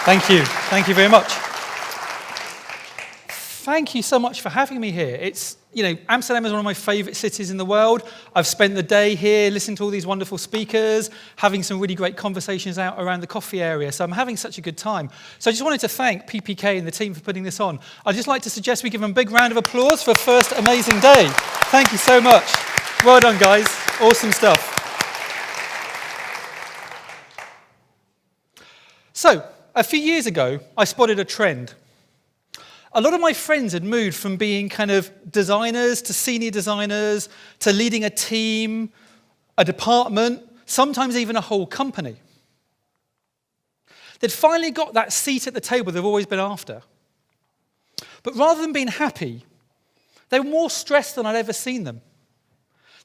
Thank you. Thank you very much. Thank you so much for having me here. Amsterdam is one of my favourite cities in the world. I've spent the day here listening to all these wonderful speakers, having some really great conversations out around the coffee area. So I'm having such a good time. So I just wanted to thank PPK and the team for putting this on. I'd just like to suggest we give them a big round of applause for a first amazing day. Thank you so much. Well done, guys. Awesome stuff. So, a few years ago, I spotted a trend. A lot of my friends had moved from being kind of designers to senior designers to leading a team, a department, sometimes even a whole company. They'd finally got that seat at the table they've always been after. But rather than being happy, they were more stressed than I'd ever seen them.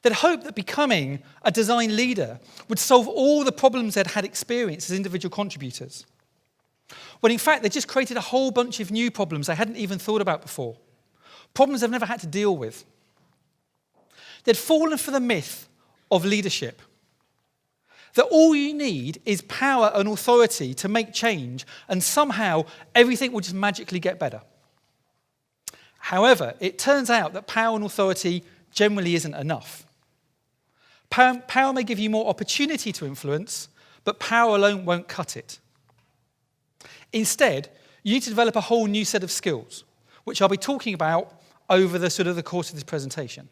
They'd hoped that becoming a design leader would solve all the problems they'd had experienced as individual contributors. When in fact, they just created a whole bunch of new problems they hadn't even thought about before. Problems they've never had to deal with. They'd fallen for the myth of leadership. That all you need is power and authority to make change, and somehow everything will just magically get better. However, it turns out that power and authority generally isn't enough. Power may give you more opportunity to influence, but power alone won't cut it. Instead, you need to develop a whole new set of skills, which I'll be talking about over the course of this presentation.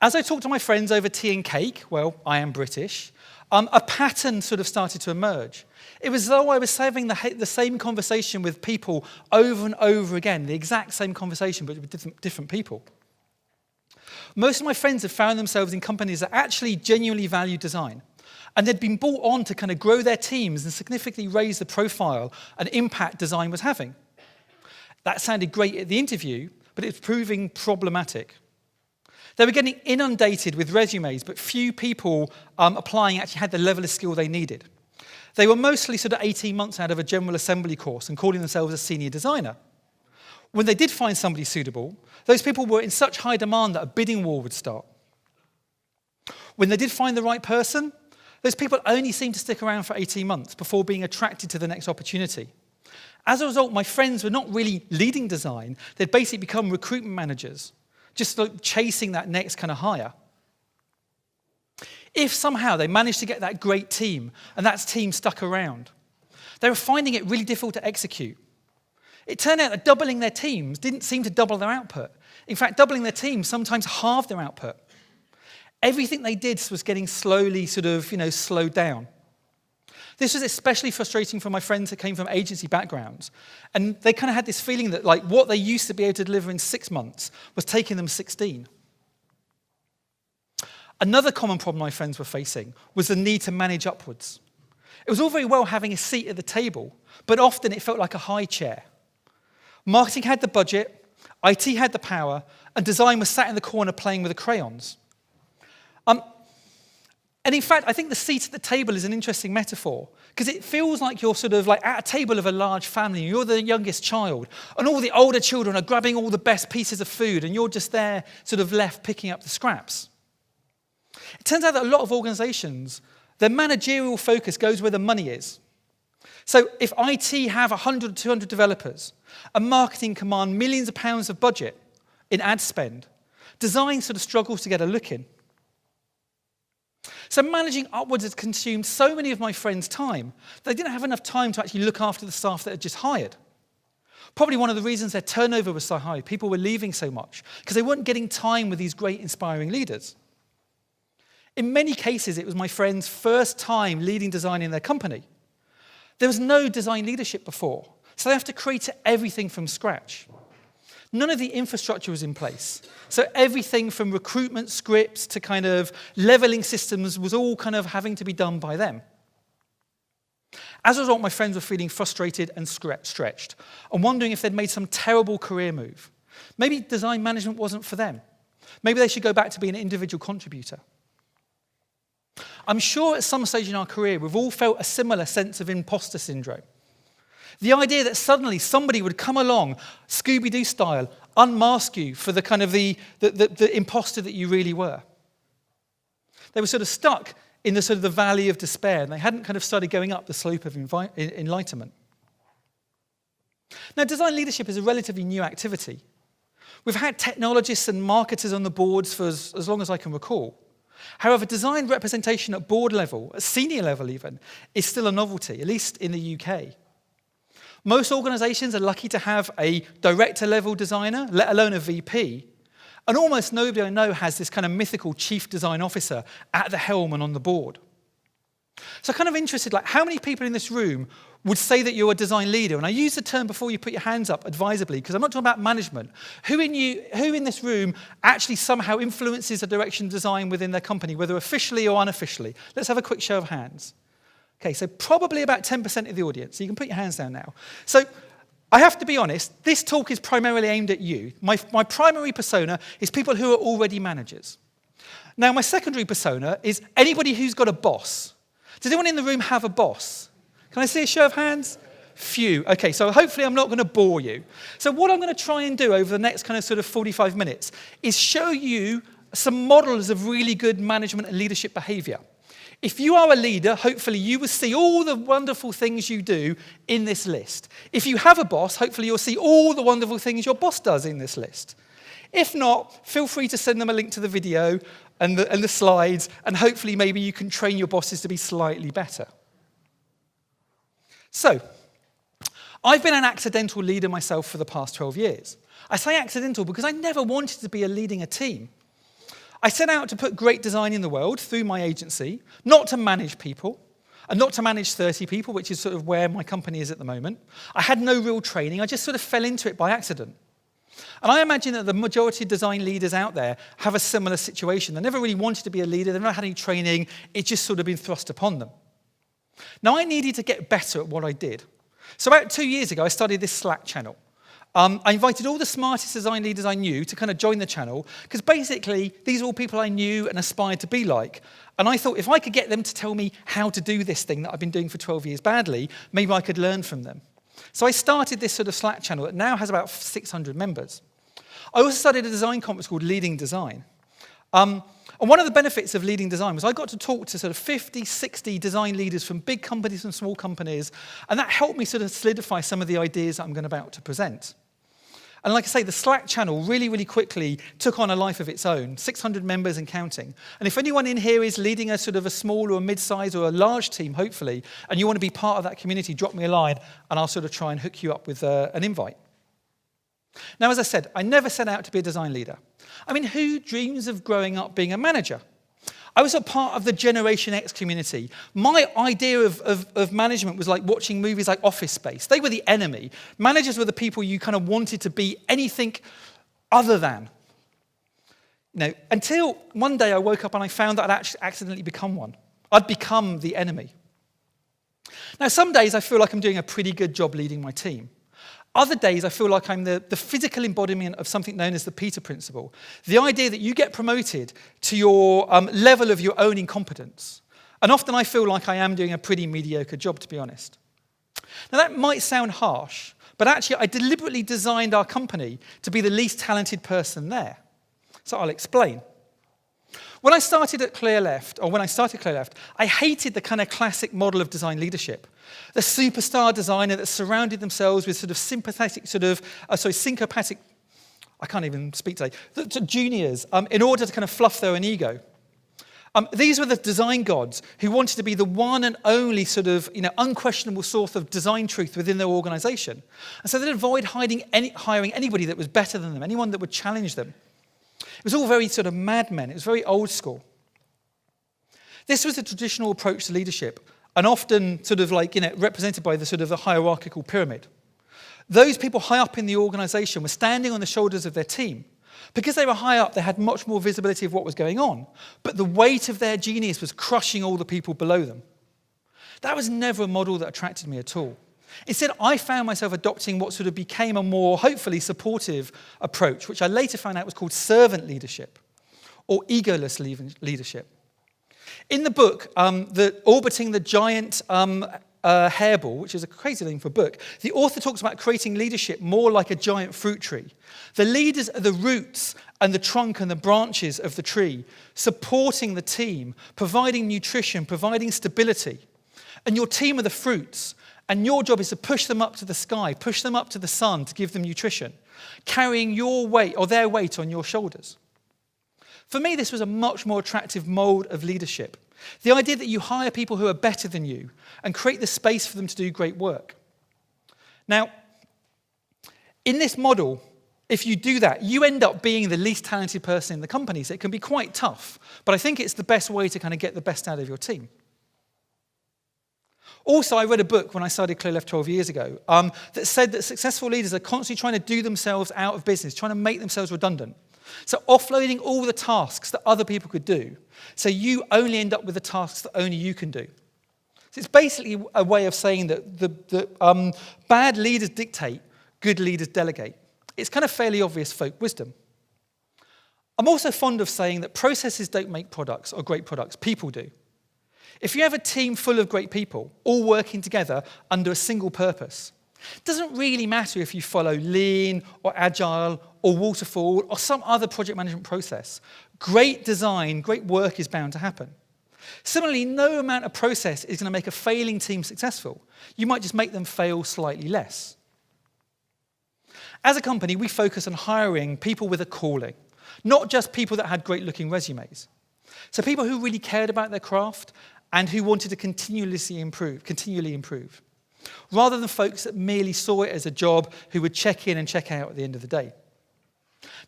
As I talked to my friends over tea and cake, well, I am British, a pattern started to emerge. It was as though I was having the same conversation with people over and over again, the exact same conversation, but with different people. Most of my friends have found themselves in companies that actually genuinely value design. And they'd been brought on to kind of grow their teams and significantly raise the profile and impact design was having. That sounded great at the interview, but it was proving problematic. They were getting inundated with resumes, but few people applying actually had the level of skill they needed. They were mostly 18 months out of a general assembly course and calling themselves a senior designer. When they did find somebody suitable, those people were in such high demand that a bidding war would start. When they did find the right person, those people only seemed to stick around for 18 months before being attracted to the next opportunity. As a result, my friends were not really leading design. They'd basically become recruitment managers, just chasing that next kind of hire. If somehow they managed to get that great team and that team stuck around, they were finding it really difficult to execute. It turned out that doubling their teams didn't seem to double their output. In fact, doubling their teams sometimes halved their output. Everything they did was getting slowly slowed down. This was especially frustrating for my friends that came from agency backgrounds. And they kind of had this feeling that what they used to be able to deliver in 6 months was taking them 16. Another common problem my friends were facing was the need to manage upwards. It was all very well having a seat at the table, but often it felt like a high chair. Marketing had the budget, IT had the power, and design was sat in the corner playing with the crayons. And in fact, I think the seat at the table is an interesting metaphor because it feels like you're at a table of a large family. You're the youngest child, and all the older children are grabbing all the best pieces of food, and you're just there left picking up the scraps. It turns out that a lot of organizations, their managerial focus goes where the money is. So if IT have 100 or 200 developers and marketing command millions of pounds of budget in ad spend, design struggles to get a look in. So managing upwards has consumed so many of my friends' time, they didn't have enough time to actually look after the staff that had just hired. Probably one of the reasons their turnover was so high, people were leaving so much, because they weren't getting time with these great, inspiring leaders. In many cases, it was my friends' first time leading design in their company. There was no design leadership before, so they have to create everything from scratch. None of the infrastructure was in place. So everything from recruitment scripts to leveling systems was all having to be done by them. As a result, my friends were feeling frustrated and stretched and wondering if they'd made some terrible career move. Maybe design management wasn't for them. Maybe they should go back to being an individual contributor. I'm sure at some stage in our career, we've all felt a similar sense of imposter syndrome. The idea that suddenly somebody would come along, Scooby-Doo style, unmask you for the imposter that you really were. They were stuck in the sort of the valley of despair, and they hadn't kind of started going up the slope of enlightenment. Now, design leadership is a relatively new activity. We've had technologists and marketers on the boards for as long as I can recall. However, design representation at board level, at senior level even, is still a novelty, at least in the UK. Most organisations are lucky to have a director-level designer, let alone a VP, and almost nobody I know has this kind of mythical chief design officer at the helm and on the board. So I'm kind of interested, like, how many people in this room would say that you're a design leader? And I use the term before you put your hands up advisedly, because I'm not talking about management. Who in this room actually somehow influences the direction of design within their company, whether officially or unofficially? Let's have a quick show of hands. Okay, so probably about 10% of the audience. So you can put your hands down now. So I have to be honest, this talk is primarily aimed at you. My primary persona is people who are already managers. Now, my secondary persona is anybody who's got a boss. Does anyone in the room have a boss? Can I see a show of hands? Few. Okay, so hopefully I'm not going to bore you. So what I'm going to try and do over the next kind of sort of 45 minutes is show you some models of really good management and leadership behavior. If you are a leader, hopefully you will see all the wonderful things you do in this list. If you have a boss, hopefully you'll see all the wonderful things your boss does in this list. If not, feel free to send them a link to the video and the slides, and hopefully maybe you can train your bosses to be slightly better. So, I've been an accidental leader myself for the past 12 years. I say accidental because I never wanted to be leading a team. I set out to put great design in the world through my agency, not to manage people, and not to manage 30 people, which is sort of where my company is at the moment. I had no real training. I just sort of fell into it by accident. And I imagine that the majority of design leaders out there have a similar situation. They never really wanted to be a leader. They've never had any training. It's just sort of been thrust upon them. Now, I needed to get better at what I did. So about 2 years ago, I started this Slack channel. I invited all the smartest design leaders I knew to kind of join the channel, because basically, these are all people I knew and aspired to be like. And I thought if I could get them to tell me how to do this thing that I've been doing for 12 years badly, maybe I could learn from them. So I started this sort of Slack channel that now has about 600 members. I also started a design conference called Leading Design. And one of the benefits of leading design was I got to talk to sort of 50, 60 design leaders from big companies and small companies, and that helped me sort of solidify some of the ideas that I'm about to present. And like I say, the Slack channel really, really quickly took on a life of its own, 600 members and counting. And if anyone in here is leading a sort of a small or a mid-size or a large team, hopefully, and you want to be part of that community, drop me a line, and I'll sort of try and hook you up with an invite. Now, as I said, I never set out to be a design leader. I mean, who dreams of growing up being a manager? I was a part of the Generation X community. My idea of management was like watching movies like Office Space. They were the enemy. Managers were the people you kind of wanted to be anything other than. You know, until one day I woke up and I found that I'd actually accidentally become one. I'd become the enemy. Now, some days I feel like I'm doing a pretty good job leading my team. Other days, I feel like I'm the physical embodiment of something known as the Peter Principle. The idea that you get promoted to your level of your own incompetence. And often I feel like I am doing a pretty mediocre job, to be honest. Now, that might sound harsh, but actually I deliberately designed our company to be the least talented person there. So I'll explain. When I started Clearleft, I hated the kind of classic model of design leadership. The superstar designer that surrounded themselves with sort of syncopathic, I can't even speak today, juniors in order to kind of fluff their own ego. These were the design gods who wanted to be the one and only sort of, unquestionable source of design truth within their organization. And so they'd avoid hiring anybody that was better than them, anyone that would challenge them. It was all very sort of madmen. It was very old school. This was the traditional approach to leadership, and often sort of like, represented by the sort of the hierarchical pyramid. Those people high up in the organization were standing on the shoulders of their team. Because they were high up, they had much more visibility of what was going on, but the weight of their genius was crushing all the people below them. That was never a model that attracted me at all. Instead, I found myself adopting what sort of became a more, hopefully, supportive approach, which I later found out was called servant leadership, or egoless leadership. In the book, Orbiting the Giant Hairball, which is a crazy name for a book, the author talks about creating leadership more like a giant fruit tree. The leaders are the roots and the trunk and the branches of the tree, supporting the team, providing nutrition, providing stability. And your team are the fruits, and your job is to push them up to the sky, push them up to the sun to give them nutrition, carrying your weight or their weight on your shoulders. For me, this was a much more attractive mold of leadership. The idea that you hire people who are better than you and create the space for them to do great work. Now, in this model, if you do that, you end up being the least talented person in the company, so it can be quite tough. But I think it's the best way to kind of get the best out of your team. Also, I read a book when I started Clearleft 12 years ago that said that successful leaders are constantly trying to do themselves out of business, trying to make themselves redundant. So offloading all the tasks that other people could do, so you only end up with the tasks that only you can do. So it's basically a way of saying that bad leaders dictate, good leaders delegate. It's kind of fairly obvious folk wisdom. I'm also fond of saying that processes don't make products or great products, people do. If you have a team full of great people, all working together under a single purpose, it doesn't really matter if you follow lean or agile or waterfall or some other project management process. Great design, great work is bound to happen. Similarly, no amount of process is going to make a failing team successful. You might just make them fail slightly less. As a company, we focus on hiring people with a calling, not just people that had great-looking resumes. So people who really cared about their craft and who wanted to continually improve, rather than folks that merely saw it as a job who would check in and check out at the end of the day.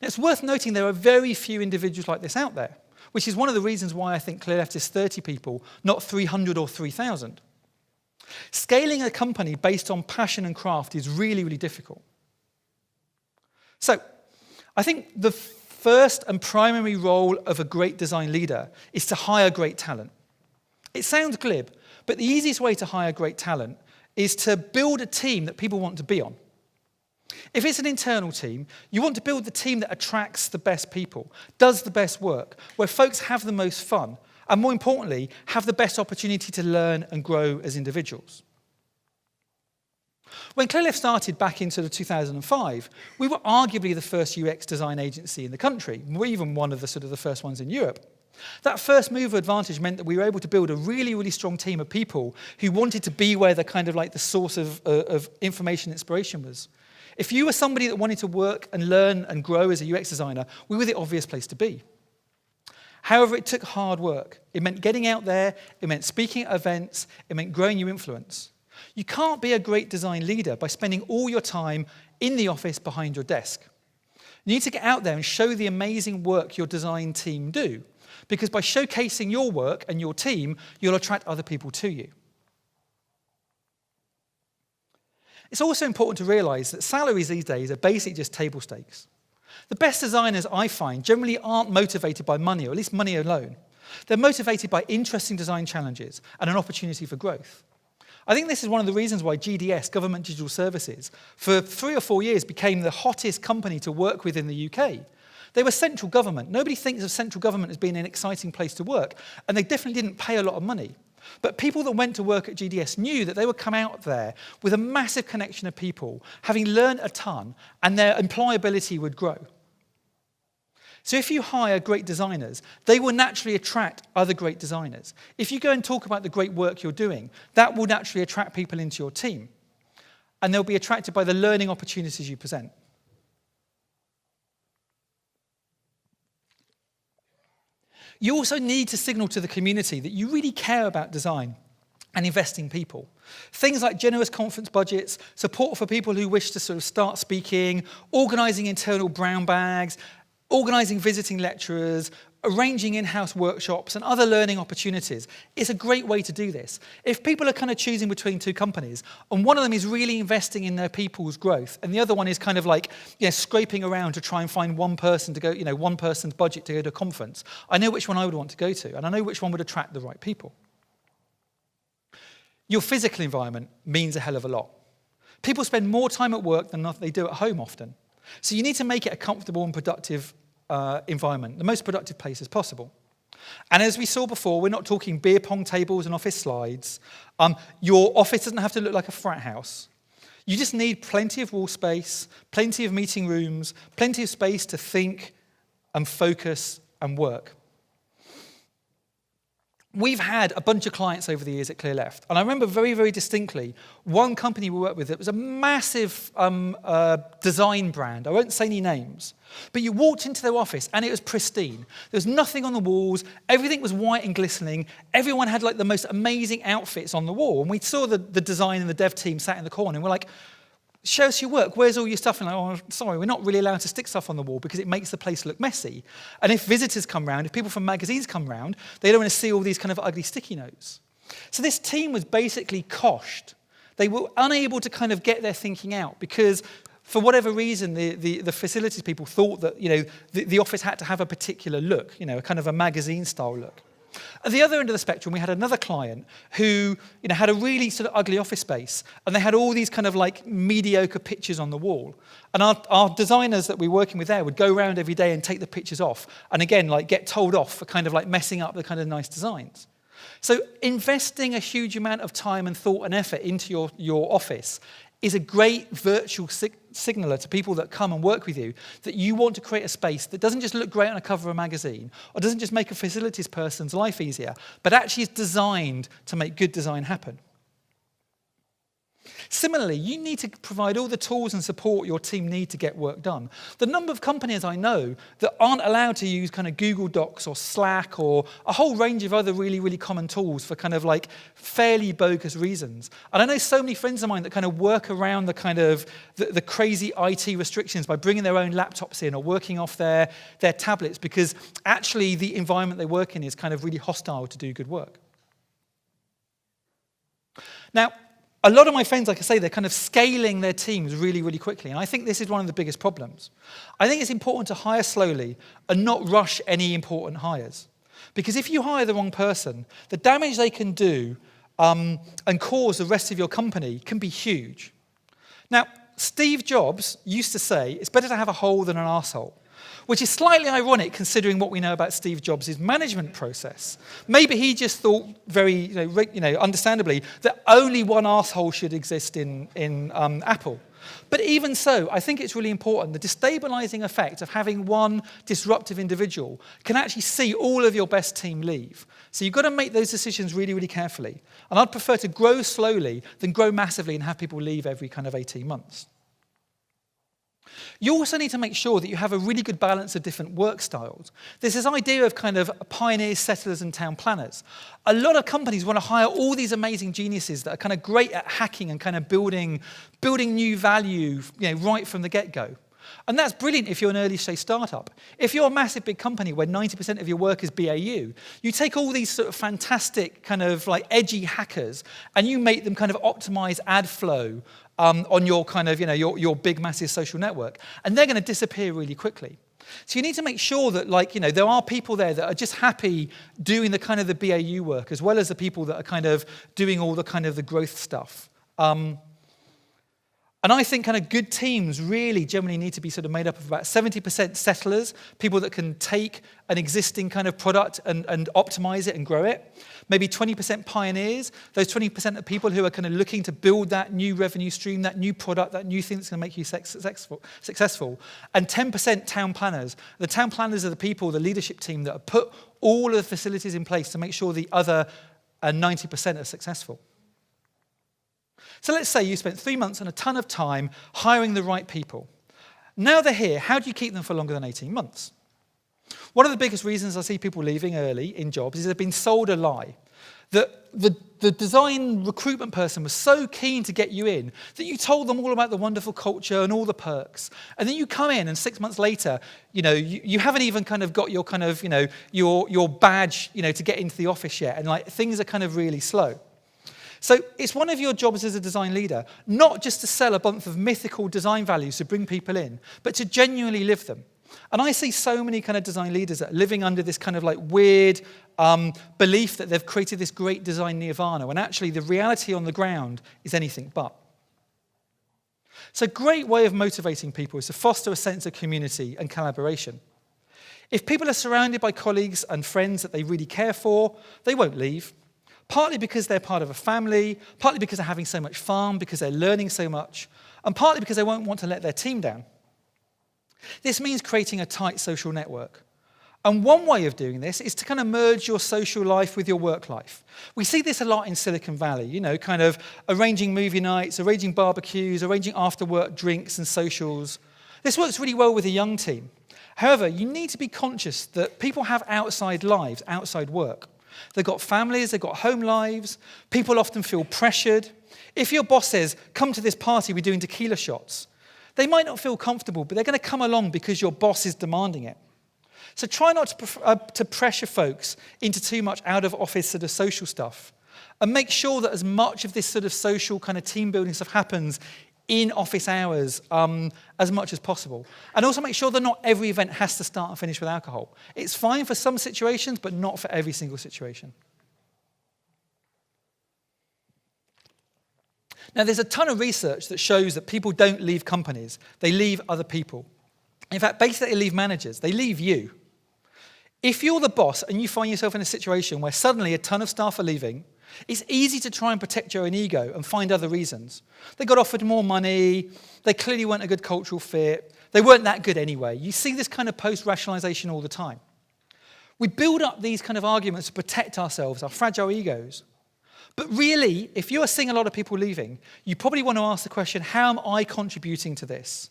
Now, it's worth noting there are very few individuals like this out there, which is one of the reasons why I think Clearleft is 30 people, not 300 or 3,000. Scaling a company based on passion and craft is really, really difficult. So, I think the first and primary role of a great design leader is to hire great talent. It sounds glib, but the easiest way to hire great talent is to build a team that people want to be on. If it's an internal team, you want to build the team that attracts the best people, does the best work, where folks have the most fun, and more importantly, have the best opportunity to learn and grow as individuals. When Clearleft started back in sort of 2005, we were arguably the first UX design agency in the country. We're even one of the first ones in Europe. That first mover advantage meant that we were able to build a really, really strong team of people who wanted to be where the kind of like the source of information and inspiration was. If you were somebody that wanted to work and learn and grow as a UX designer, we were the obvious place to be. However, it took hard work. It meant getting out there, it meant speaking at events, it meant growing your influence. You can't be a great design leader by spending all your time in the office behind your desk. You need to get out there and show the amazing work your design team do, because by showcasing your work and your team, you'll attract other people to you. It's also important to realize that salaries these days are basically just table stakes. The best designers, I find, generally aren't motivated by money, or at least money alone. They're motivated by interesting design challenges and an opportunity for growth. I think this is one of the reasons why GDS, Government Digital Services, for 3 or 4 years became the hottest company to work with in the UK. They were central government. Nobody thinks of central government as being an exciting place to work, and they definitely didn't pay a lot of money. But people that went to work at GDS knew that they would come out there with a massive connection of people, having learned a ton, and their employability would grow. So if you hire great designers, they will naturally attract other great designers. If you go and talk about the great work you're doing, that will naturally attract people into your team. And they'll be attracted by the learning opportunities you present. You also need to signal to the community that you really care about design and invest in people. Things like generous conference budgets, support for people who wish to sort of start speaking, organising internal brown bags, organising visiting lecturers, arranging in-house workshops and other learning opportunities. It's a great way to do this. If people are kind of choosing between two companies, and one of them is really investing in their people's growth, and the other one is kind of like, scraping around to try and find one person to go, one person's budget to go to a conference, I know which one I would want to go to, and I know which one would attract the right people. Your physical environment means a hell of a lot. People spend more time at work than they do at home often. So you need to make it a comfortable and productive environment, the most productive place as possible. And as we saw before, we're not talking beer pong tables and office slides. Your office doesn't have to look like a frat house. You just need plenty of wall space, plenty of meeting rooms, plenty of space to think and focus and work. We've had a bunch of clients over the years at Clearleft, and I remember very, very distinctly one company we worked with that was a massive design brand. I won't say any names, but you walked into their office and it was pristine. There was nothing on the walls, everything was white and glistening, everyone had like the most amazing outfits on the wall, and we saw the design and the dev team sat in the corner and we're like, show us your work, where's all your stuff? And like, oh, sorry, we're not really allowed to stick stuff on the wall because it makes the place look messy. And if visitors come round, if people from magazines come round, they don't want to see all these kind of ugly sticky notes. So this team was basically coshed. They were unable to kind of get their thinking out because for whatever reason, the facilities people thought that, the office had to have a particular look, a kind of a magazine style look. At the other end of the spectrum, we had another client who had a really sort of ugly office space, and they had all these kind of like mediocre pictures on the wall. And our designers that we were working with there would go around every day and take the pictures off, and again, like get told off for kind of like messing up the kind of nice designs. So investing a huge amount of time and thought and effort into your office is a great virtual signaler to people that come and work with you that you want to create a space that doesn't just look great on a cover of a magazine or doesn't just make a facilities person's life easier, but actually is designed to make good design happen. Similarly, you need to provide all the tools and support your team need to get work done. The number of companies I know that aren't allowed to use kind of Google Docs or Slack or a whole range of other really, really common tools for kind of like fairly bogus reasons. And I know so many friends of mine that kind of work around the kind of the crazy IT restrictions by bringing their own laptops in or working off their tablets because actually the environment they work in is kind of really hostile to do good work. Now, a lot of my friends, like I say, they're kind of scaling their teams really, really quickly. And I think this is one of the biggest problems. I think it's important to hire slowly and not rush any important hires. Because if you hire the wrong person, the damage they can do and cause the rest of your company can be huge. Now, Steve Jobs used to say, it's better to have a hole than an arsehole. Which is slightly ironic considering what we know about Steve Jobs' management process. Maybe he just thought very, understandably, that only one arsehole should exist in Apple. But even so, I think it's really important. The destabilizing effect of having one disruptive individual can actually see all of your best team leave. So you've got to make those decisions really, really carefully. And I'd prefer to grow slowly than grow massively and have people leave every kind of 18 months. You also need to make sure that you have a really good balance of different work styles. There's this idea of kind of pioneers, settlers, and town planners. A lot of companies want to hire all these amazing geniuses that are kind of great at hacking and kind of building new value, right from the get-go. And that's brilliant if you're an early-stage startup. If you're a massive big company where 90% of your work is BAU, you take all these sort of fantastic kind of like edgy hackers and you make them kind of optimize ad flow on your kind of, your big massive social network. And they're going to disappear really quickly. So you need to make sure that there are people there that are just happy doing the kind of the BAU work as well as the people that are kind of doing all the kind of the growth stuff. And I think kind of good teams really generally need to be sort of made up of about 70% settlers, people that can take an existing kind of product and optimize it and grow it. Maybe 20% pioneers, those 20% of people who are kind of looking to build that new revenue stream, that new product, that new thing that's going to make you successful. And 10% town planners. The town planners are the people, the leadership team that have put all of the facilities in place to make sure the other 90% are successful. So let's say you spent 3 months and a ton of time hiring the right people. Now they're here, how do you keep them for longer than 18 months? One of the biggest reasons I see people leaving early in jobs is they've been sold a lie. That the design recruitment person was so keen to get you in that you told them all about the wonderful culture and all the perks. And then you come in and 6 months later, you haven't even kind of got your kind of, your badge, to get into the office yet. And things are kind of really slow. So it's one of your jobs as a design leader, not just to sell a bunch of mythical design values to bring people in, but to genuinely live them. And I see so many kind of design leaders that are living under this kind of weird belief that they've created this great design nirvana, when actually the reality on the ground is anything but. So a great way of motivating people is to foster a sense of community and collaboration. If people are surrounded by colleagues and friends that they really care for, they won't leave. Partly because they're part of a family, partly because they're having so much fun, because they're learning so much, and partly because they won't want to let their team down. This means creating a tight social network. And one way of doing this is to kind of merge your social life with your work life. We see this a lot in Silicon Valley, kind of arranging movie nights, arranging barbecues, arranging after-work drinks and socials. This works really well with a young team. However, you need to be conscious that people have outside lives, outside work. They've got families, they've got home lives. People often feel pressured. If your boss says, come to this party, we're doing tequila shots, they might not feel comfortable, but they're going to come along because your boss is demanding it. So try not to pressure folks into too much out-of-office sort of social stuff. And make sure that as much of this sort of social kind of team-building stuff happens in office hours as much as possible. And also make sure that not every event has to start and finish with alcohol. It's fine for some situations, but not for every single situation. Now, there's a ton of research that shows that people don't leave companies. They leave other people. In fact, basically, they leave managers. They leave you. If you're the boss and you find yourself in a situation where suddenly a ton of staff are leaving, it's easy to try and protect your own ego and find other reasons. They got offered more money, they clearly weren't a good cultural fit, they weren't that good anyway. You see this kind of post-rationalization all the time. We build up these kind of arguments to protect ourselves, our fragile egos. But really, if you are seeing a lot of people leaving, you probably want to ask the question, how am I contributing to this?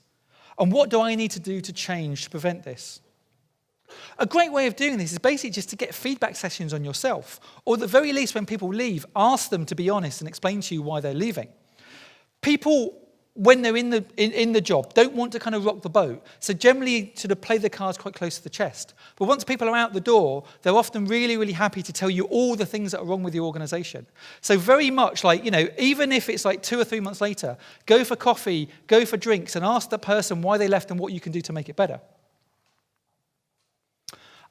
And what do I need to do to change to prevent this? A great way of doing this is basically just to get feedback sessions on yourself, or at the very least when people leave, ask them to be honest and explain to you why they're leaving. People, when they're in the job, don't want to kind of rock the boat, so generally sort of play their cards quite close to the chest. But once people are out the door, they're often really, really happy to tell you all the things that are wrong with the organisation. So very much like, even if it's like 2 or 3 months later, go for coffee, go for drinks, and ask the person why they left and what you can do to make it better.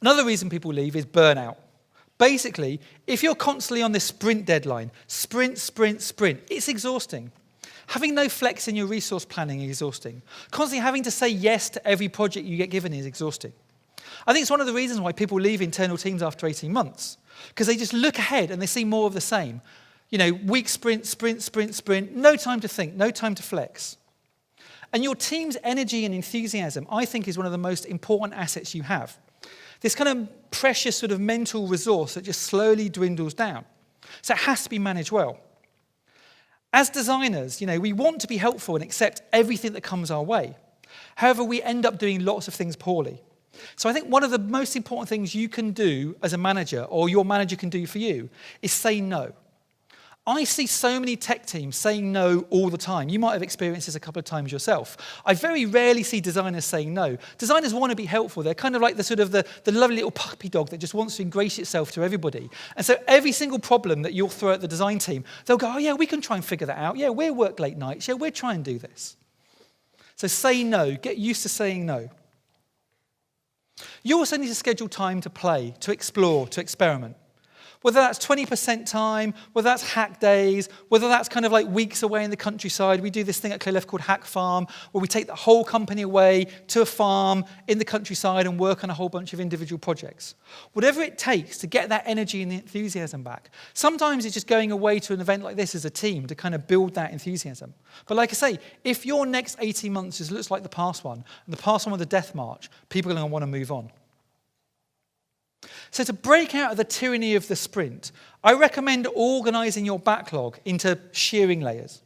Another reason people leave is burnout. Basically, if you're constantly on this sprint deadline, sprint, it's exhausting. Having no flex in your resource planning is exhausting. Constantly having to say yes to every project you get given is exhausting. I think it's one of the reasons why people leave internal teams after 18 months, because they just look ahead and they see more of the same. Week sprint, no time to think, no time to flex. And your team's energy and enthusiasm, I think, is one of the most important assets you have. This kind of precious sort of mental resource that just slowly dwindles down. So it has to be managed well. As designers, we want to be helpful and accept everything that comes our way. However, we end up doing lots of things poorly. So I think one of the most important things you can do as a manager, or your manager can do for you, is say no. I see so many tech teams saying no all the time. You might have experienced this a couple of times yourself. I very rarely see designers saying no. Designers want to be helpful. They're kind of like the lovely little puppy dog that just wants to ingratiate itself to everybody. And so every single problem that you'll throw at the design team, they'll go, oh yeah, we can try and figure that out. Yeah, we'll work late nights. Yeah, we'll try and do this. So say no. Get used to saying no. You also need to schedule time to play, to explore, to experiment. Whether that's 20% time, whether that's hack days, whether that's kind of like weeks away in the countryside. We do this thing at Clearleft called Hack Farm, where we take the whole company away to a farm in the countryside and work on a whole bunch of individual projects. Whatever it takes to get that energy and enthusiasm back. Sometimes it's just going away to an event like this as a team to kind of build that enthusiasm. But like I say, if your next 18 months just looks like the past one, and the past one with a death march, people are going to want to move on. So to break out of the tyranny of the sprint, I recommend organising your backlog into shearing layers.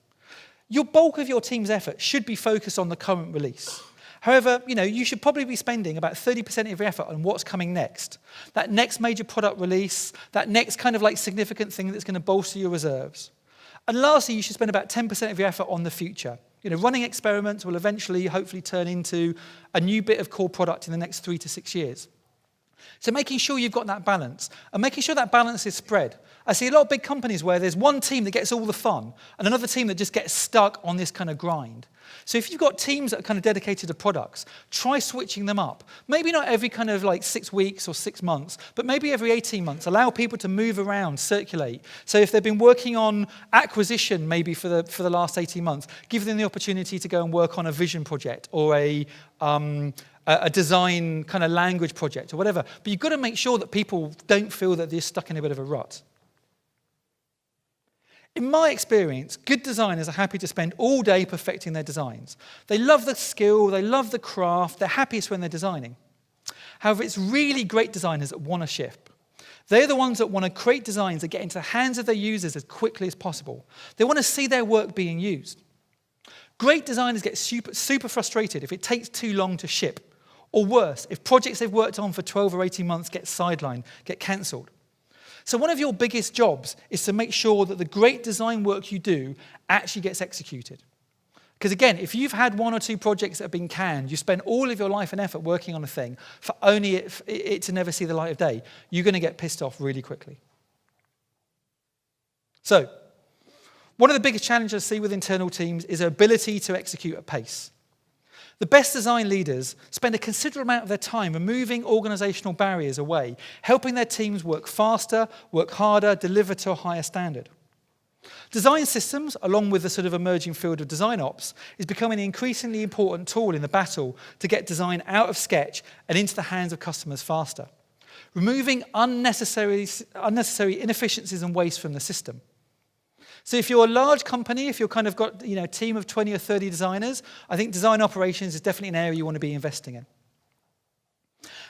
Your bulk of your team's effort should be focused on the current release. However, you should probably be spending about 30% of your effort on what's coming next. That next major product release, that next kind of like significant thing that's going to bolster your reserves. And lastly, you should spend about 10% of your effort on the future. Running experiments will eventually, hopefully, turn into a new bit of core product in the next 3 to 6 years. So making sure you've got that balance, and making sure that balance is spread. I see a lot of big companies where there's one team that gets all the fun, and another team that just gets stuck on this kind of grind. So if you've got teams that are kind of dedicated to products, try switching them up. Maybe not every kind of like 6 weeks or 6 months, but maybe every 18 months. Allow people to move around, circulate. So if they've been working on acquisition maybe for the last 18 months, give them the opportunity to go and work on a vision project or a a design kind of language project or whatever. But you've got to make sure that people don't feel that they're stuck in a bit of a rut. In my experience, good designers are happy to spend all day perfecting their designs. They love the skill, they love the craft, they're happiest when they're designing. However, it's really great designers that want to ship. They're the ones that want to create designs that get into the hands of their users as quickly as possible. They want to see their work being used. Great designers get super frustrated if it takes too long to ship, or worse, if projects they've worked on for 12 or 18 months get sidelined, get cancelled. So one of your biggest jobs is to make sure that the great design work you do actually gets executed. Because again, if you've had 1 or 2 projects that have been canned, you spend all of your life and effort working on a thing for only it to never see the light of day, you're going to get pissed off really quickly. So, one of the biggest challenges I see with internal teams is their ability to execute at pace. The best design leaders spend a considerable amount of their time removing organisational barriers away, helping their teams work faster, work harder, deliver to a higher standard. Design systems, along with the sort of emerging field of design ops, is becoming an increasingly important tool in the battle to get design out of sketch and into the hands of customers faster, removing unnecessary inefficiencies and waste from the system. So if you're a large company, if you've kind of got a team of 20 or 30 designers, I think design operations is definitely an area you want to be investing in.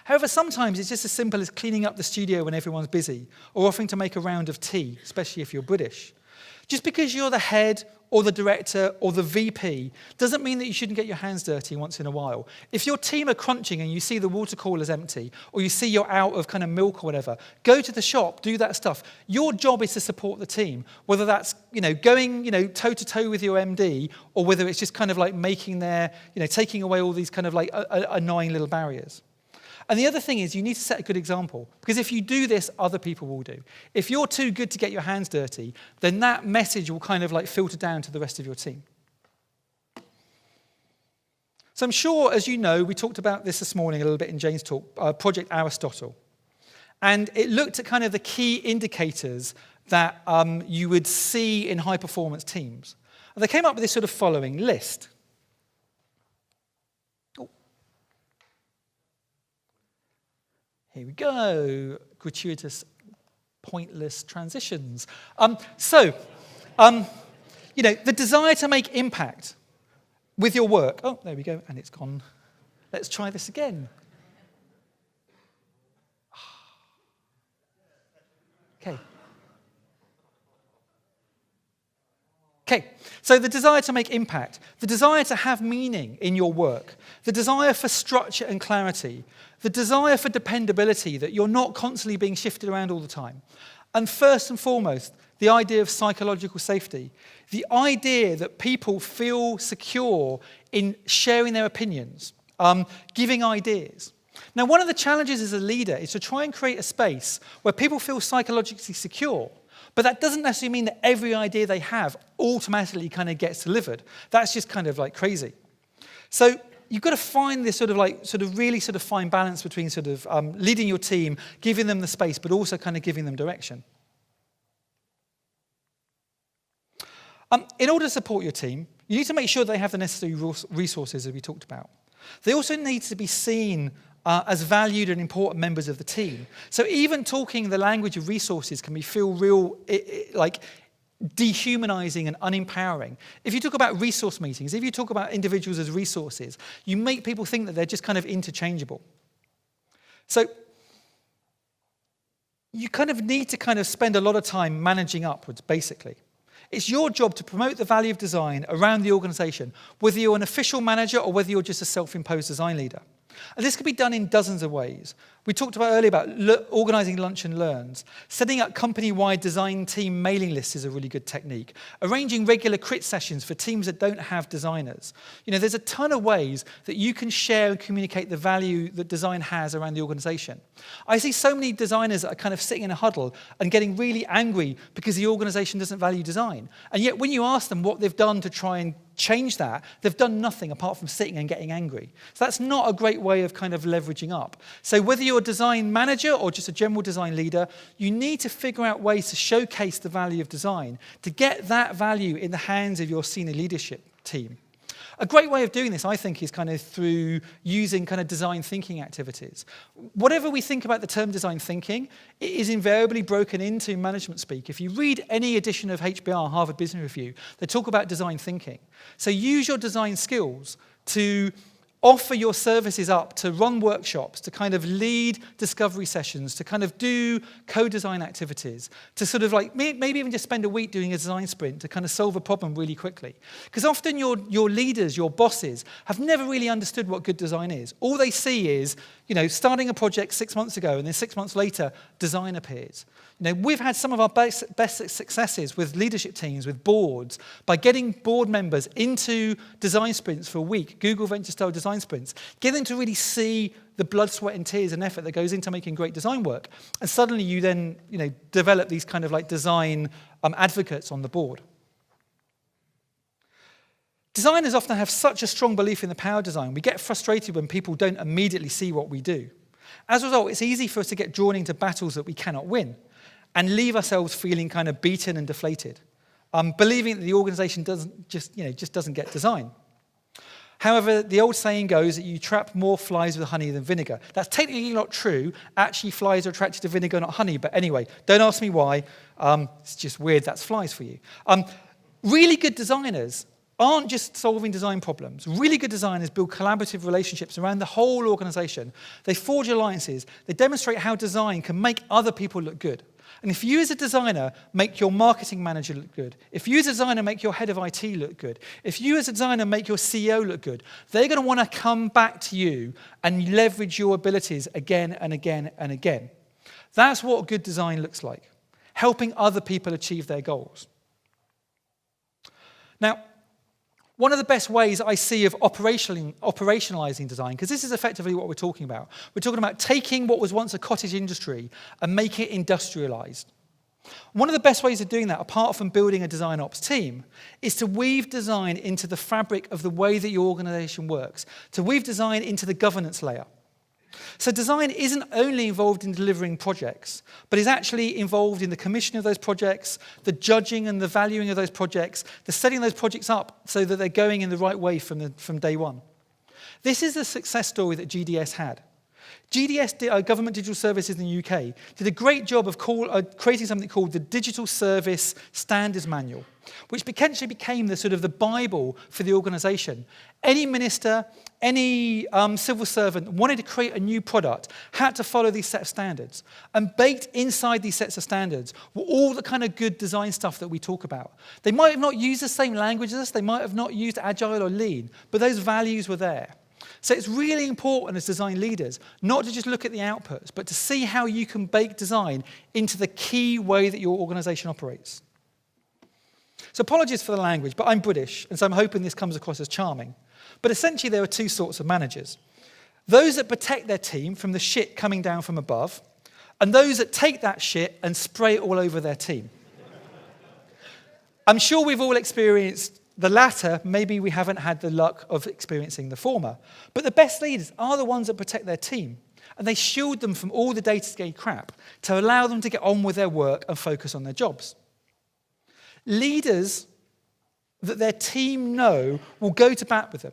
However, sometimes it's just as simple as cleaning up the studio when everyone's busy, or offering to make a round of tea, especially if you're British. Just because you're the head or the director or the VP doesn't mean that you shouldn't get your hands dirty once in a while. If your team are crunching and you see the water cooler's empty, or you see you're out of kind of milk or whatever, go to the shop, do that stuff. Your job is to support the team, whether that's going toe to toe with your MD, or whether it's just kind of like making their taking away all these kind of like annoying little barriers. And the other thing is you need to set a good example, because if you do this, other people will do. If you're too good to get your hands dirty, then that message will kind of like filter down to the rest of your team. So I'm sure, as you know, we talked about this morning a little bit in Jane's talk, Project Aristotle. And it looked at kind of the key indicators that you would see in high-performance teams. And they came up with this sort of following list. Here we go, gratuitous, pointless transitions. The desire to make impact with your work. Oh, there we go, and it's gone. Let's try this again. Okay, so the desire to make impact, the desire to have meaning in your work, the desire for structure and clarity, the desire for dependability, that you're not constantly being shifted around all the time. And first and foremost, the idea of psychological safety, the idea that people feel secure in sharing their opinions, giving ideas. Now, one of the challenges as a leader is to try and create a space where people feel psychologically secure. But that doesn't necessarily mean that every idea they have automatically kind of gets delivered. That's just kind of like crazy. So you've got to find this really fine balance between leading your team, giving them the space, but also kind of giving them direction. In order to support your team, you need to make sure they have the necessary resources, as we talked about. They also need to be seen as valued and important members of the team. So even talking the language of resources can feel real, like dehumanizing and unempowering. If you talk about resource meetings, if you talk about individuals as resources, you make people think that they're just kind of interchangeable. So you kind of need to kind of spend a lot of time managing upwards, basically. It's your job to promote the value of design around the organization, whether you're an official manager or whether you're just a self-imposed design leader. And this can be done in dozens of ways. We talked about earlier about organising lunch and learns. Setting up company-wide design team mailing lists is a really good technique. Arranging regular crit sessions for teams that don't have designers. There's a ton of ways that you can share and communicate the value that design has around the organisation. I see so many designers that are kind of sitting in a huddle and getting really angry because the organisation doesn't value design. And yet when you ask them what they've done to try and change that, they've done nothing apart from sitting and getting angry. So that's not a great way of kind of leveraging up. So whether you're a design manager or just a general design leader, you need to figure out ways to showcase the value of design, to get that value in the hands of your senior leadership team. A great way of doing this, I think, is kind of through using kind of design thinking activities. Whatever we think about the term design thinking, it is invariably broken into management speak. If you read any edition of HBR, Harvard Business Review, they talk about design thinking. So use your design skills to offer your services up, to run workshops, to kind of lead discovery sessions, to kind of do co-design activities, to sort of like maybe even just spend a week doing a design sprint to kind of solve a problem really quickly. Because often your leaders, your bosses, have never really understood what good design is. All they see is, starting a project 6 months ago, and then 6 months later, design appears. We've had some of our best successes with leadership teams, with boards, by getting board members into design sprints for a week, Google Venture-style design sprints, get them to really see the blood, sweat, and tears and effort that goes into making great design work. And suddenly you then, develop these kind of like design advocates on the board. Designers often have such a strong belief in the power of design. We get frustrated when people don't immediately see what we do. As a result, it's easy for us to get drawn into battles that we cannot win and leave ourselves feeling kind of beaten and deflated, believing that the organization just doesn't get design. However, the old saying goes that you trap more flies with honey than vinegar. That's technically not true. Actually, flies are attracted to vinegar, not honey. But anyway, don't ask me why. It's just weird that's flies for you. Really good designers aren't just solving design problems. Really good designers build collaborative relationships around the whole organization. They forge alliances. They demonstrate how design can make other people look good. And if you as a designer make your marketing manager look good, if you as a designer make your head of IT look good, if you as a designer make your CEO look good, they're going to want to come back to you and leverage your abilities again and again and again. That's what good design looks like, helping other people achieve their goals. Now, one of the best ways I see of operationalizing design, because this is effectively what we're talking about. We're talking about taking what was once a cottage industry and make it industrialized. One of the best ways of doing that, apart from building a design ops team, is to weave design into the fabric of the way that your organization works, to weave design into the governance layer. So design isn't only involved in delivering projects, but is actually involved in the commission of those projects, the judging and the valuing of those projects, the setting those projects up so that they're going in the right way from day one. This is the success story that GDS had. GDS, Government Digital Services in the UK, did a great job of creating something called the Digital Service Standards Manual, which potentially became the sort of the Bible for the organisation. Any minister, any civil servant wanted to create a new product had to follow these set of standards. And baked inside these sets of standards were all the kind of good design stuff that we talk about. They might have not used the same language as us, they might have not used Agile or Lean, but those values were there. So it's really important as design leaders not to just look at the outputs, but to see how you can bake design into the key way that your organisation operates. So apologies for the language, but I'm British, and so I'm hoping this comes across as charming. But essentially there are two sorts of managers. Those that protect their team from the shit coming down from above, and those that take that shit and spray it all over their team. I'm sure we've all experienced the latter. Maybe we haven't had the luck of experiencing the former. But the best leaders are the ones that protect their team, and they shield them from all the day-to-day crap to allow them to get on with their work and focus on their jobs. Leaders that their team know will go to bat with them.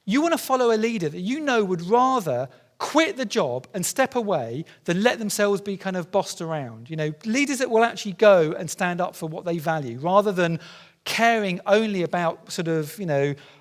You want to follow a leader that you know would rather quit the job and step away than let themselves be kind of bossed around. Leaders that will actually go and stand up for what they value rather than caring only about sort of,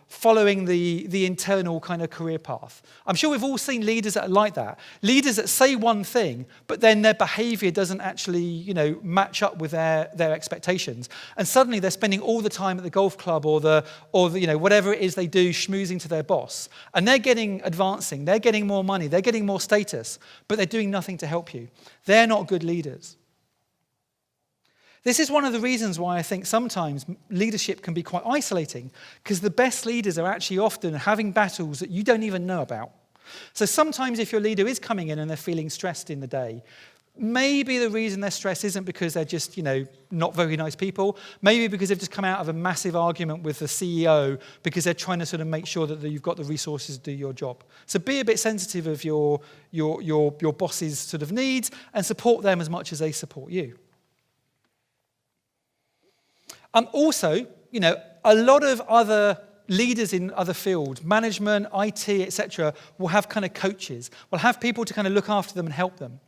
following the internal kind of career path. I'm sure we've all seen leaders that are like that. Leaders that say one thing, but then their behavior doesn't actually, match up with their expectations. And suddenly they're spending all the time at the golf club or the whatever it is they do, schmoozing to their boss. And they're advancing, they're getting more money, they're getting more status, but they're doing nothing to help you. They're not good leaders. This is one of the reasons why I think sometimes leadership can be quite isolating, because the best leaders are actually often having battles that you don't even know about. So sometimes if your leader is coming in and they're feeling stressed in the day, maybe the reason they're stressed isn't because they're just, not very nice people. Maybe because they've just come out of a massive argument with the CEO because they're trying to sort of make sure that you've got the resources to do your job. So be a bit sensitive of your boss's sort of needs and support them as much as they support you. Also, a lot of other leaders in other fields, management, IT, etc., will have kind of coaches, will have people to kind of look after them and help them.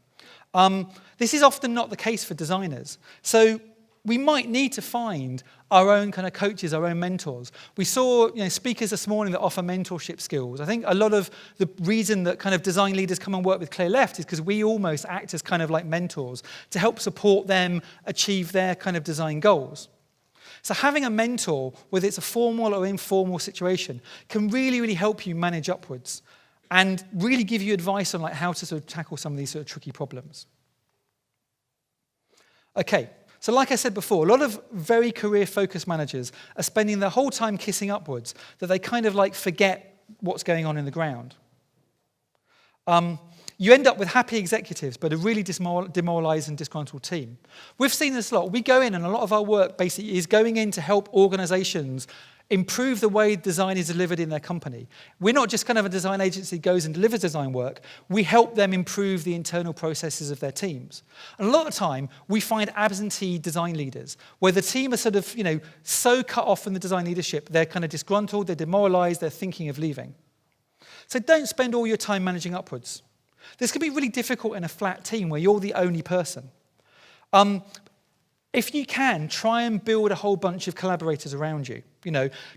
This is often not the case for designers. So we might need to find our own kind of coaches, our own mentors. We saw speakers this morning that offer mentorship skills. I think a lot of the reason that kind of design leaders come and work with Clearleft is because we almost act as kind of like mentors to help support them achieve their kind of design goals. So having a mentor, whether it's a formal or informal situation, can really, really help you manage upwards and really give you advice on like how to sort of tackle some of these sort of tricky problems. Okay, so like I said before, a lot of very career-focused managers are spending their whole time kissing upwards that they kind of like forget what's going on in the ground. You end up with happy executives, but a really demoralized and disgruntled team. We've seen this a lot. We go in, and a lot of our work basically is going in to help organizations improve the way design is delivered in their company. We're not just kind of a design agency that goes and delivers design work. We help them improve the internal processes of their teams. And a lot of the time, we find absentee design leaders, where the team are sort of, so cut off from the design leadership, they're kind of disgruntled, they're demoralized, they're thinking of leaving. So don't spend all your time managing upwards. This can be really difficult in a flat team where you're the only person. If you can, try and build a whole bunch of collaborators around you.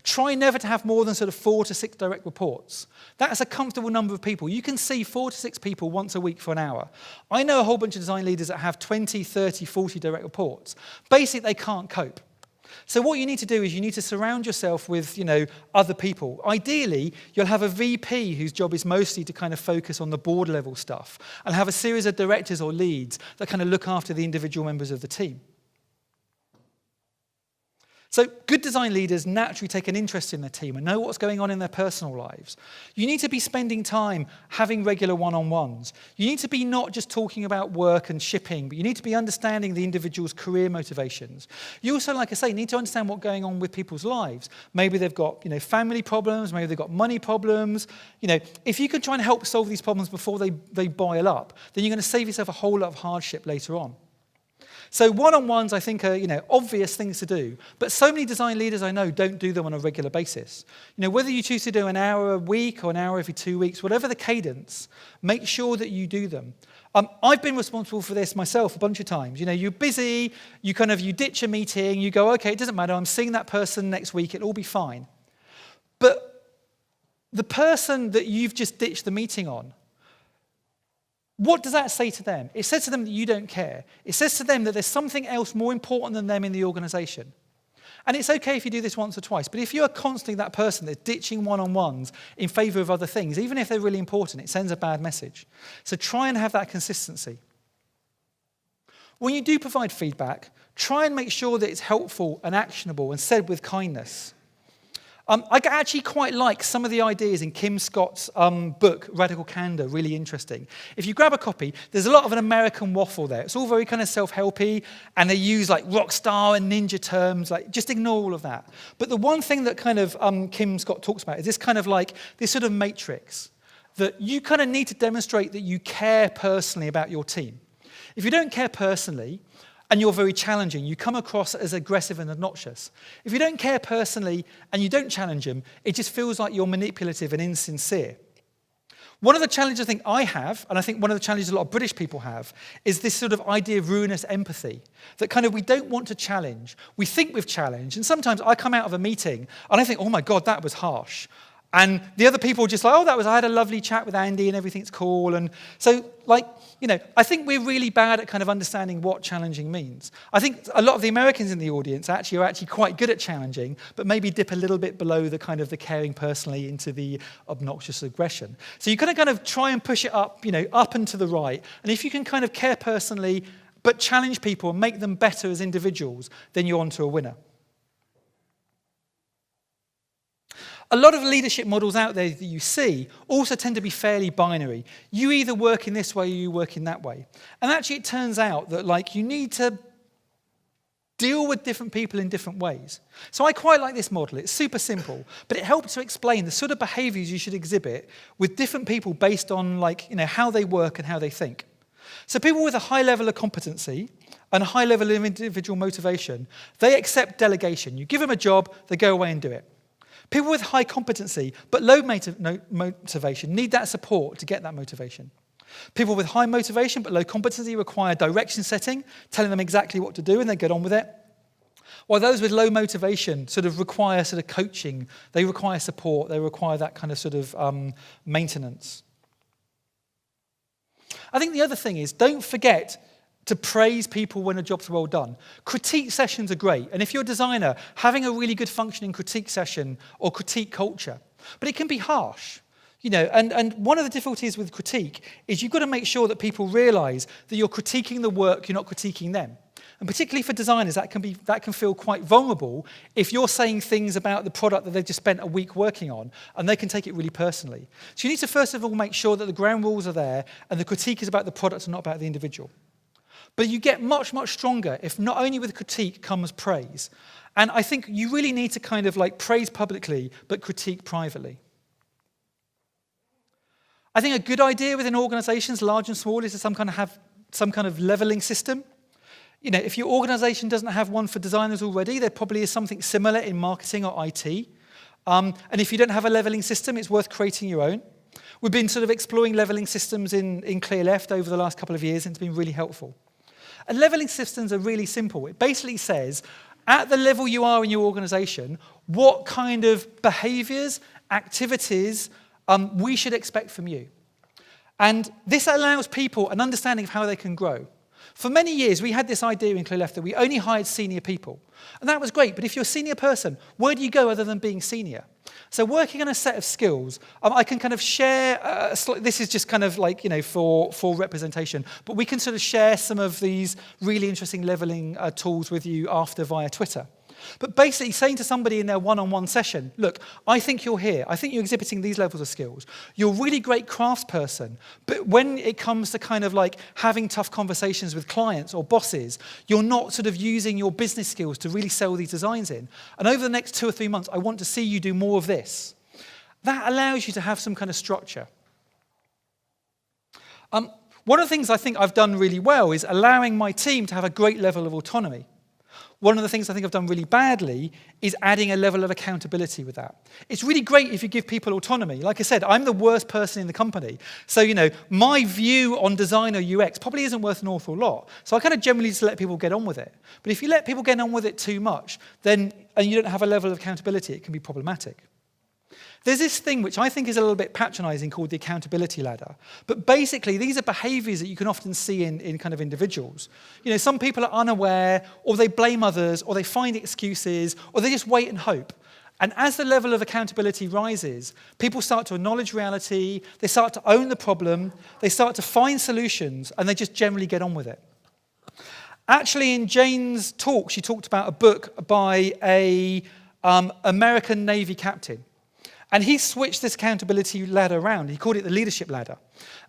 Try never to have more than sort of 4 to 6 direct reports. That's a comfortable number of people. You can see 4 to 6 people once a week for an hour. I know a whole bunch of design leaders that have 20, 30, 40 direct reports. Basically, they can't cope. So what you need to do is you need to surround yourself with, other people. Ideally, you'll have a VP whose job is mostly to kind of focus on the board level stuff and have a series of directors or leads that kind of look after the individual members of the team. So good design leaders naturally take an interest in their team and know what's going on in their personal lives. You need to be spending time having regular one-on-ones. You need to be not just talking about work and shipping, but you need to be understanding the individual's career motivations. You also, like I say, need to understand what's going on with people's lives. Maybe they've got, family problems, maybe they've got money problems. If you can try and help solve these problems before they boil up, then you're going to save yourself a whole lot of hardship later on. So one-on-ones, I think, are obvious things to do, but so many design leaders I know don't do them on a regular basis. Whether you choose to do an hour a week or an hour every 2 weeks, whatever the cadence, make sure that you do them. I've been responsible for this myself a bunch of times. You're busy, you ditch a meeting, you go, okay, it doesn't matter, I'm seeing that person next week, it'll all be fine. But the person that you've just ditched the meeting on, what does that say to them? It says to them that you don't care. It says to them that there's something else more important than them in the organization. And it's okay if you do this once or twice, but if you are constantly that person that's ditching one-on-ones in favor of other things, even if they're really important, it sends a bad message. So try and have that consistency. When you do provide feedback, try and make sure that it's helpful and actionable and said with kindness. I actually quite like some of the ideas in Kim Scott's book, Radical Candor, really interesting. If you grab a copy, there's a lot of an American waffle there. It's all very kind of self-helpy, and they use like rock star and ninja terms, just ignore all of that. But the one thing that kind of Kim Scott talks about is this kind of this sort of matrix, that you kind of need to demonstrate that you care personally about your team. If you don't care personally, and you're very challenging, you come across as aggressive and obnoxious. If you don't care personally and you don't challenge them, it just feels like you're manipulative and insincere. One of the challenges I think I have, and I think one of the challenges a lot of British people have, is this sort of idea of ruinous empathy, that kind of we don't want to challenge. We think we've challenged, and sometimes I come out of a meeting and I think, oh my God, that was harsh. And the other people are just like, I had a lovely chat with Andy and everything's cool. And so, I think we're really bad at kind of understanding what challenging means. I think a lot of the Americans in the audience are actually quite good at challenging, but maybe dip a little bit below the kind of the caring personally into the obnoxious aggression. So you kind of try and push it up, up and to the right. And if you can kind of care personally, but challenge people and make them better as individuals, then you're onto a winner. A lot of leadership models out there that you see also tend to be fairly binary. You either work in this way or you work in that way. And actually it turns out that you need to deal with different people in different ways. So I quite like this model. It's super simple, but it helps to explain the sort of behaviors you should exhibit with different people based on how they work and how they think. So people with a high level of competency and a high level of individual motivation, they accept delegation. You give them a job, they go away and do it. People with high competency but low motivation need that support to get that motivation. People with high motivation but low competency require direction setting, telling them exactly what to do, and they get on with it. While those with low motivation sort of require sort of coaching, they require support, they require that kind of sort of maintenance. I think the other thing is, don't forget to praise people when a job's well done. Critique sessions are great, and if you're a designer, having a really good functioning critique session or critique culture, but it can be harsh. And one of the difficulties with critique is you've got to make sure that people realise that you're critiquing the work, you're not critiquing them. And particularly for designers, that can feel quite vulnerable if you're saying things about the product that they've just spent a week working on, and they can take it really personally. So you need to first of all make sure that the ground rules are there, and the critique is about the product and not about the individual. But you get much, much stronger if not only with critique comes praise. And I think you really need to kind of like praise publicly, but critique privately. I think a good idea within organisations, large and small, is to have some kind of levelling system. If your organisation doesn't have one for designers already, there probably is something similar in marketing or IT. And if you don't have a levelling system, it's worth creating your own. We've been sort of exploring levelling systems in Clearleft over the last couple of years, and it's been really helpful. And levelling systems are really simple. It basically says, at the level you are in your organisation, what kind of behaviours, activities we should expect from you. And this allows people an understanding of how they can grow. For many years, we had this idea in Clearleft that we only hired senior people. And that was great, but if you're a senior person, where do you go other than being senior? So working on a set of skills, I can kind of share, this is just kind of like, for representation, but we can sort of share some of these really interesting levelling tools with you after via Twitter. But basically saying to somebody in their one-on-one session, look, I think you're here. I think you're exhibiting these levels of skills. You're a really great craftsperson, but when it comes to kind of like having tough conversations with clients or bosses, you're not sort of using your business skills to really sell these designs in. And over the next 2 or 3 months, I want to see you do more of this. That allows you to have some kind of structure. One of the things I think I've done really well is allowing my team to have a great level of autonomy. One of the things I think I've done really badly is adding a level of accountability with that. It's really great if you give people autonomy. Like I said, I'm the worst person in the company. So, my view on design or UX probably isn't worth an awful lot. So I kind of generally just let people get on with it. But if you let people get on with it too much, and you don't have a level of accountability, it can be problematic. There's this thing which I think is a little bit patronizing called the accountability ladder. But basically, these are behaviors that you can often see in kind of individuals. Some people are unaware, or they blame others, or they find excuses, or they just wait and hope. And as the level of accountability rises, people start to acknowledge reality, they start to own the problem, they start to find solutions, and they just generally get on with it. Actually, in Jane's talk, she talked about a book by a American Navy captain. And he switched this accountability ladder around. He called it the leadership ladder.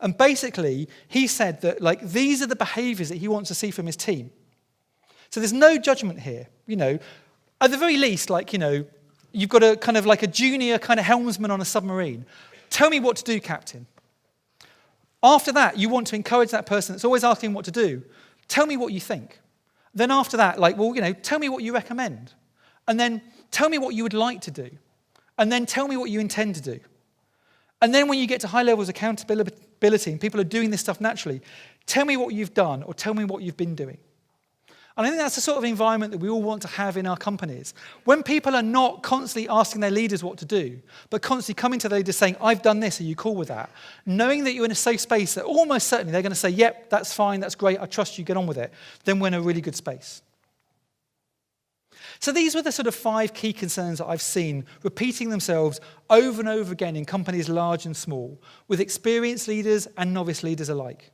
And basically, he said that these are the behaviours that he wants to see from his team. So there's no judgment here. At the very least, you've got a kind of like a junior kind of helmsman on a submarine. Tell me what to do, Captain. After that, you want to encourage that person that's always asking what to do. Tell me what you think. Then after that, tell me what you recommend. And then tell me what you would like to do. And then tell me what you intend to do. And then when you get to high levels of accountability and people are doing this stuff naturally, tell me what you've done or tell me what you've been doing. And I think that's the sort of environment that we all want to have in our companies. When people are not constantly asking their leaders what to do, but constantly coming to their leaders saying, I've done this, are you cool with that? Knowing that you're in a safe space that almost certainly they're going to say, yep, that's fine, that's great, I trust you, get on with it. Then we're in a really good space. So these were the sort of 5 key concerns that I've seen repeating themselves over and over again in companies large and small, with experienced leaders and novice leaders alike.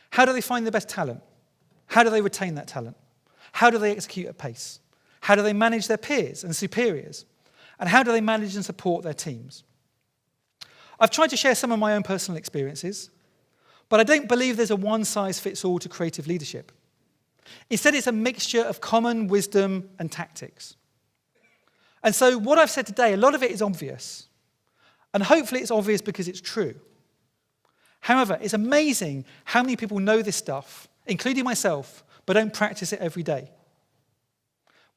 How do they find the best talent? How do they retain that talent? How do they execute at pace? How do they manage their peers and superiors? And how do they manage and support their teams? I've tried to share some of my own personal experiences, but I don't believe there's a one-size-fits-all to creative leadership. Instead, it's a mixture of common wisdom and tactics. And so what I've said today, a lot of it is obvious. And hopefully it's obvious because it's true. However, it's amazing how many people know this stuff, including myself, but don't practice it every day.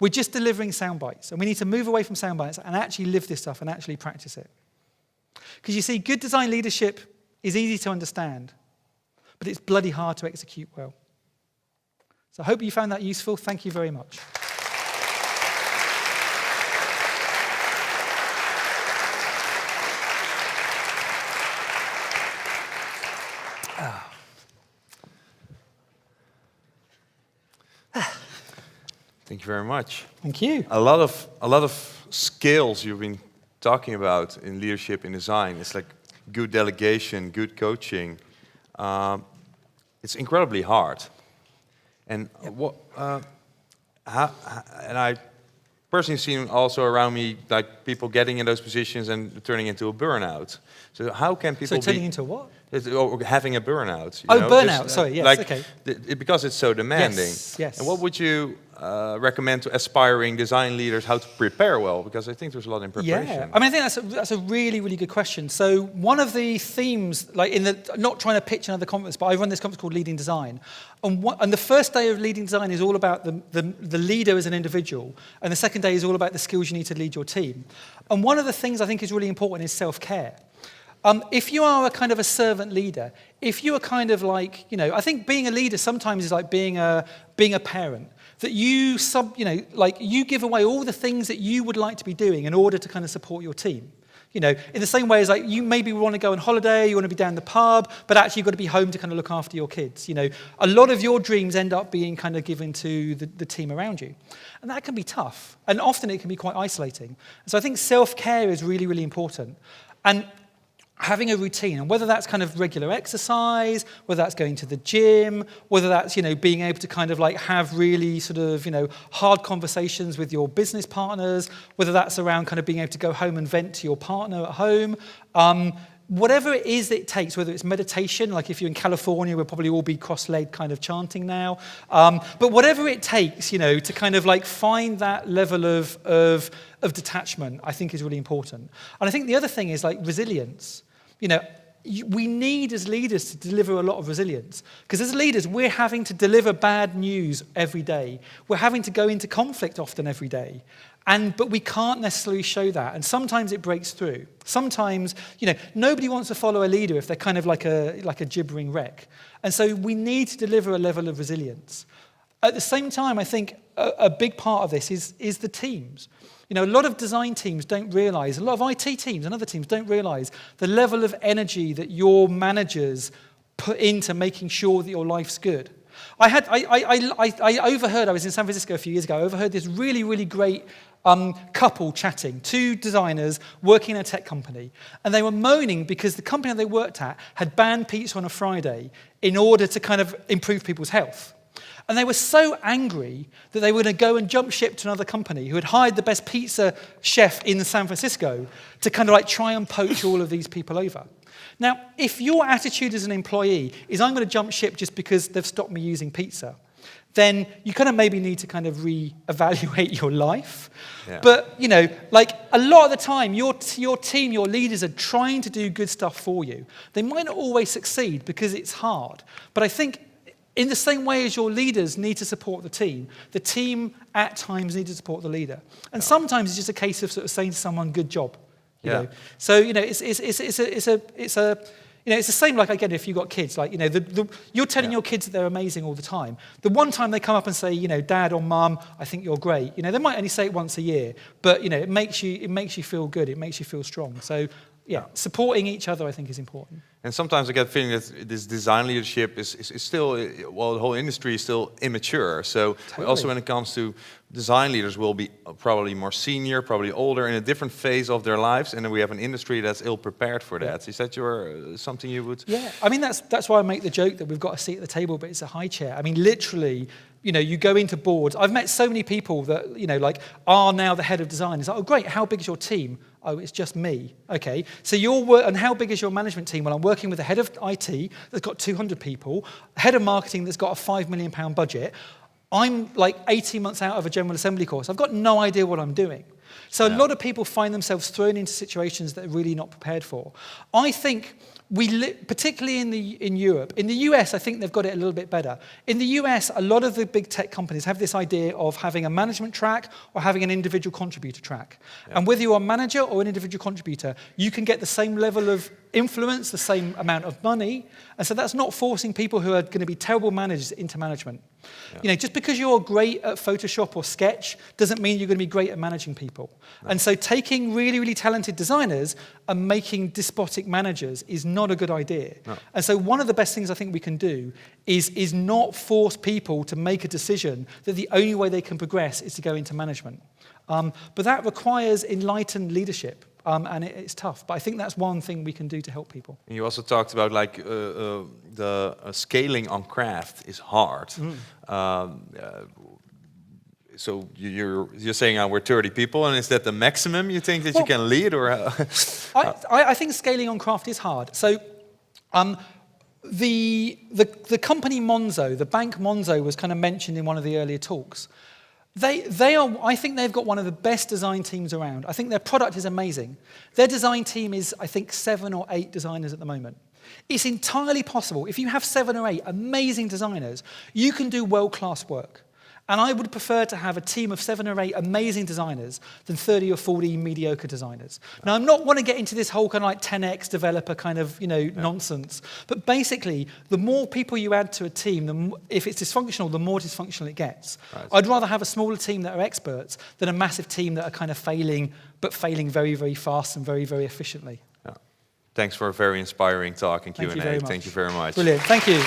We're just delivering sound bites, and we need to move away from sound bites and actually live this stuff and actually practice it. Because you see, good design leadership is easy to understand, but it's bloody hard to execute well. So I hope you found that useful. Thank you very much. Thank you very much. Thank you. A lot of skills you've been talking about in leadership in design. It's like good delegation, good coaching. It's incredibly hard. And and I personally seen also around me like people getting in those positions and turning into a burnout. So how can people turning into what? Or having a burnout. Oh, burnout. Sorry. Yes. Like okay. Because it's so demanding. Yes. And what would you recommend to aspiring design leaders how to prepare well? Because I think there's a lot in preparation. Yeah. I mean, I think that's a really, really good question. So one of the themes, like not trying to pitch another conference, but I run this conference called Leading Design, and the first day of Leading Design is all about the leader as an individual, and the second day is all about the skills you need to lead your team. And one of the things I think is really important is self-care. If you are a kind of a servant leader, if you are kind of like, I think being a leader sometimes is like being a parent. That you give away all the things that you would like to be doing in order to kind of support your team. In the same way as like you maybe want to go on holiday, you want to be down the pub, but actually you've got to be home to kind of look after your kids. A lot of your dreams end up being kind of given to the team around you. And that can be tough. And often it can be quite isolating. And so I think self-care is really, really important. And having a routine, and whether that's kind of regular exercise, whether that's going to the gym, whether that's, being able to kind of like have really sort of, hard conversations with your business partners, whether that's around kind of being able to go home and vent to your partner at home, whatever it is that it takes, whether it's meditation, like if you're in California, we'll probably all be cross-legged kind of chanting now, but whatever it takes, to kind of like find that level of detachment, I think is really important. And I think the other thing is like resilience. We need as leaders to deliver a lot of resilience. Because as leaders, we're having to deliver bad news every day. We're having to go into conflict often every day. But we can't necessarily show that. And sometimes it breaks through. Sometimes, nobody wants to follow a leader if they're kind of like a gibbering wreck. And so we need to deliver a level of resilience. At the same time, I think a big part of this is the teams. A lot of design teams don't realise, a lot of IT teams and other teams don't realise the level of energy that your managers put into making sure that your life's good. I overheard, I was in San Francisco a few years ago, I overheard this really, really great couple chatting, two designers working in a tech company, and they were moaning because the company they worked at had banned pizza on a Friday in order to kind of improve people's health. And they were so angry that they were going to go and jump ship to another company who had hired the best pizza chef in San Francisco to kind of like try and poach all of these people over. Now, if your attitude as an employee is I'm going to jump ship just because they've stopped me using pizza, then you kind of maybe need to kind of reevaluate your life. Yeah. But, like a lot of the time, your team, your leaders are trying to do good stuff for you. They might not always succeed because it's hard. But I think in the same way as your leaders need to support the team at times need to support the leader. And sometimes it's just a case of sort of saying to someone, good job. You know? So, it's the same like, again, if you've got kids, like, you're telling your kids that they're amazing all the time. The one time they come up and say, Dad or Mum, I think you're great. They might only say it once a year, but, it makes you feel good. It makes you feel strong. So, supporting each other, I think, is important. And sometimes I get the feeling that this design leadership is still, the whole industry is still immature. So also when it comes to design leaders, will be probably more senior, probably older, in a different phase of their lives, and then we have an industry that's ill-prepared for that. Is that something you would... Yeah, I mean, that's why I make the joke that we've got a seat at the table, but it's a high chair. I mean, literally... you go into boards. I've met so many people that, like, are now the head of design. It's like, oh, great, how big is your team? Oh, it's just me. Okay, so and how big is your management team? Well, I'm working with the head of IT that's got 200 people, head of marketing that's got a £5 million budget. I'm like 18 months out of a General Assembly course. I've got no idea what I'm doing. So a lot of people find themselves thrown into situations that they're really not prepared for. I think particularly in Europe. In the US, I think they've got it a little bit better. In the US, a lot of the big tech companies have this idea of having a management track or having an individual contributor track. Yeah. And whether you're a manager or an individual contributor, you can get the same level of influence, the same amount of money. And so that's not forcing people who are going to be terrible managers into management. Yeah. You know, just because you're great at Photoshop or Sketch doesn't mean you're going to be great at managing people. No. And so taking really, really talented designers and making despotic managers is not a good idea. No. And so one of the best things I think we can do is not force people to make a decision that the only way they can progress is to go into management. But that requires enlightened leadership. And it's tough, but I think that's one thing we can do to help people. And you also talked about like the scaling on craft is hard. So you're saying we're 30 people, and is that the maximum you think that you can lead, or? I think scaling on craft is hard. So the company Monzo, the bank Monzo, was kind of mentioned in one of the earlier talks. I think they've got one of the best design teams around. I think their product is amazing. Their design team is, I think, 7 or 8 designers at the moment. It's entirely possible. If you have 7 or 8 amazing designers, you can do world-class work. And I would prefer to have a team of 7 or 8 amazing designers than 30 or 40 mediocre designers. Now, I'm not want to get into this whole kind of like 10x developer kind of, nonsense. But basically, the more people you add to a team, if it's dysfunctional, the more dysfunctional it gets. Right. I'd rather have a smaller team that are experts than a massive team that are kind of failing, but failing very, very fast and very, very efficiently. Yeah. Thanks for a very inspiring talk and Q&A. Thank you very much. Brilliant. Thank you.